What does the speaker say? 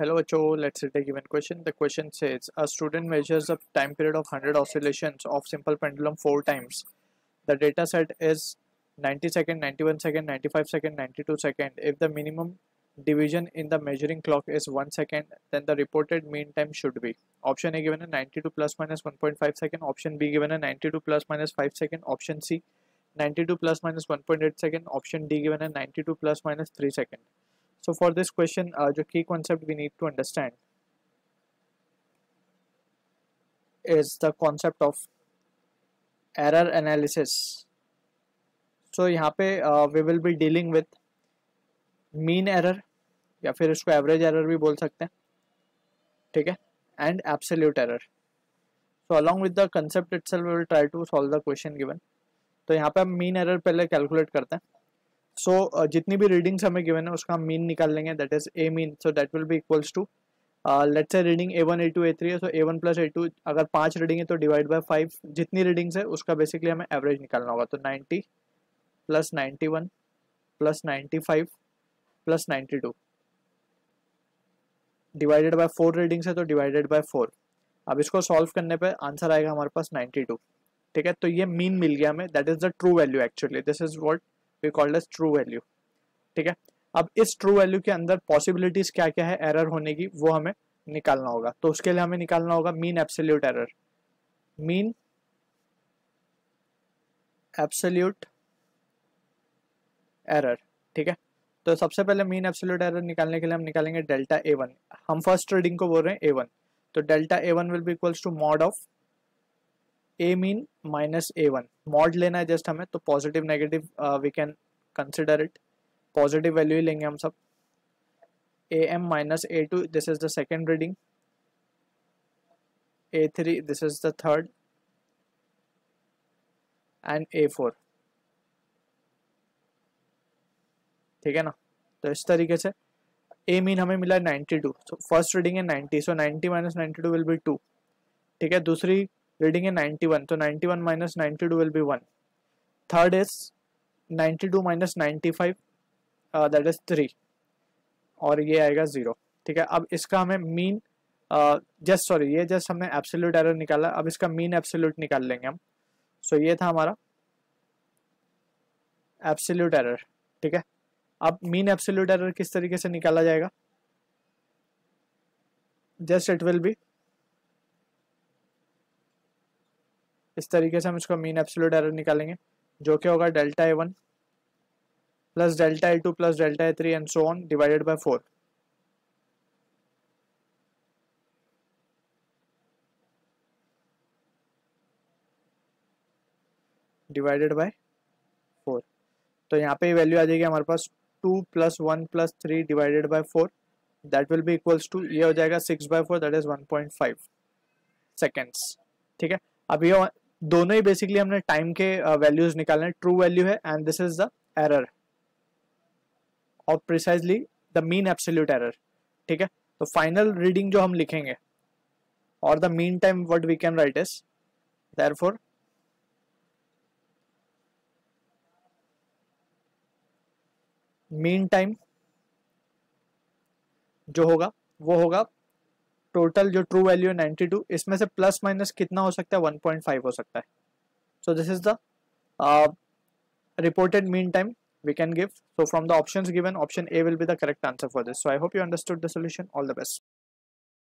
Hello, Acho. Let's read a given question. The question says a student measures a time period of 100 oscillations of simple pendulum 4 times. The data set is 90 second, 91 second, 95 second, 92 second. If the minimum division in the measuring clock is 1 second, then the reported mean time should be. Option A given a 92 plus minus 1.5 second. Option B given a 92 plus minus 5 second. Option C 92 plus minus 1.8 second. Option D given a 92 plus minus 3 second. So for this question, the key concept we need to understand is the concept of error analysis. So यहाँ पे we will be dealing with mean error या फिर इसको average error भी बोल सकते हैं, ठीक है, and absolute error. So along with the concept itself, we will try to solve the question given. तो यहाँ पे हम mean error पहले calculate करते हैं. सो जितनी भी रीडिंग्स हमें गिवन है उसका हम मीन निकाल लेंगे, that is a mean. So that will be equals to let's say reading A1 A2 A3 है. सो A1 प्लस A2 अगर 5 रीडिंग है तो डिवाइड बाय 5, जितनी रीडिंग्स है उसका बेसिकली हमें एवरेज निकालना होगा. तो 90 plus 91 plus 95 plus 92 divided by 4 readings है तो डिवाइडेड बाय 4. अब इसको सॉल्व करने पे आंसर आएगा हमारे पास 92. ठीक है, तो ये मीन मिल गया हमें, that is the true value. Actually this is what we called as true value. ठीक है, अब इस ट्रू वैल्यू के अंदर पॉसिबिलिटीज क्या क्या है एरर होने की वो हमें निकालना होगा. तो उसके लिए हमें निकालना होगा mean absolute error. Mean absolute error. ठीक है, तो सबसे पहले मीन एब्सोल्यूट एरर निकालने के लिए हम निकालेंगे डेल्टा A1. हम फर्स्ट रीडिंग को बोल रहे हैं A1, तो delta A1 will be equals to mod of a mean minus A1. Mod लेना है जस्ट हमें, तो positive negative we can consider it, positive value ही लेंगे हम सब. AM minus A2, this is the second reading. A3, this is the third, and A4. ठीक है ना, तो इस तरीके से A मीन हमें मिला 92. सो फर्स्ट रीडिंग है 90, सो 90 माइनस 92 विल बी 2. ठीक है, दूसरी रीडिंग है 91, तो 91 minus 92 will be 1. Third is 92 minus 95, that is 3, और ये आएगा 0. ठीक है, अब इसका हमें मीन ये जस्ट हमने एब्सोल्यूट एरर निकाला, अब इसका मीन एब्सोल्यूट निकाल लेंगे हम. सो ये था हमारा एब्सोल्यूट एरर. ठीक है, अब मीन एब्सोल्यूट एरर किस तरीके से निकाला जाएगा, जस्ट इट विल बी इस तरीके से हम इसका मीन एब्सोल्यूट एरर निकालेंगे, जो कि होगा delta A1 plus delta A2 plus delta A3 and so on divided by 4. Divided by 4. तो यहाँ पे वैल्यू आ जाएगी हमारे पास 2 plus 1 plus 3 divided by 4, that will be equals to, ये हो जाएगा 6/4, दैट इज 1.5 सेकेंड्स. ठीक है, अब ये दोनों ही बेसिकली हमने टाइम के वैल्यूज निकालने हैं. ट्रू वैल्यू है and this is the error और precisely the mean absolute error. ठीक है, तो फाइनल रीडिंग जो हम लिखेंगे और the mean time what we can write is therefore mean time जो होगा वो होगा टोटल जो ट्रू वैल्यू है 92, इसमें से प्लस माइनस कितना हो सकता है, 1.5 हो सकता है. So this is the reported mean time we can give. So from the options given, option A will be the correct answer for this. So I hope you understood the solution. All the best.